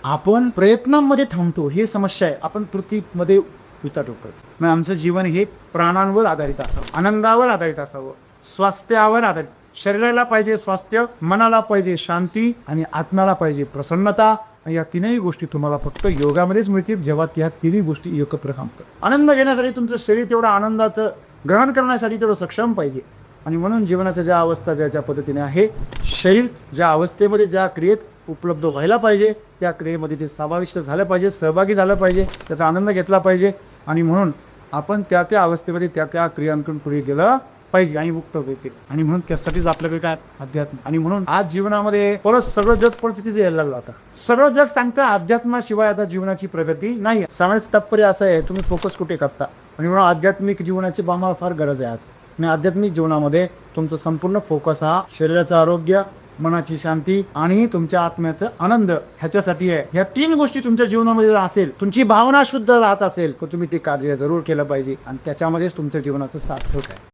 आपण प्रयत्नांमध्ये थांबतो, ही समस्या आहे. आपण कृतीमध्ये विचार करतो. मग आमचं जीवन हे प्राणांवर आधारित असावं, आनंदावर आधारित असावं, स्वास्थ्यावर आधारित. शरीराला पाहिजे स्वास्थ्य, मनाला पाहिजे शांती आणि आत्म्याला पाहिजे प्रसन्नता. या तीनही गोष्टी तुम्हाला फक्त योगामध्येच मिळतील, जेव्हा त्या तिन्ही गोष्टी एकत्र थांबतात. आनंद घेण्यासाठी तुमचं शरीर तेवढं आनंदाचं ग्रहण करण्यासाठी तेवढं सक्षम पाहिजे. आणि म्हणून जीवनाच्या ज्या अवस्था ज्या पद्धतीने आहे, शरीर ज्या अवस्थेमध्ये ज्या क्रियेत उपलब्ध व्हायला पाहिजे त्या क्रियेमध्ये ते समाविष्ट झालं पाहिजे, सहभागी झालं पाहिजे, त्याचा आनंद घेतला पाहिजे. आणि म्हणून आपण त्या अवस्थेमध्ये त्या क्रियांकडून पुढे गेलं पाहिजे आणि मुक्त होते. आणि म्हणून त्यासाठीच आपल्याकडे काय अध्यात्म. आणि म्हणून आज जीवनामध्ये परत सगळं जग परिस्थितीचं यायला लागलं. आता सगळं जग सांगतं अध्यात्माशिवाय आता जीवनाची प्रगती नाही. सामान्य तात्पर्य असं आहे, तुम्ही फोकस कुठे करता. आणि म्हणून आध्यात्मिक जीवनाची आम्हाला फार गरज आहे आज. आणि आध्यात्मिक जीवनामध्ये तुमचं संपूर्ण फोकस हा शरीराचं आरोग्य, मनाची शांती आणि तुमच्या आत्म्याचा आनंद ह्याच्यासाठी आहे. ह्या तीन गोष्टी तुमच्या जीवनामध्ये जर असेल, तुमची भावना शुद्ध राहत असेल, तर तुम्ही ते कार्य जरूर केलं पाहिजे आणि त्याच्यामध्येच तुमच्या जीवनाचं सार्थक आहे.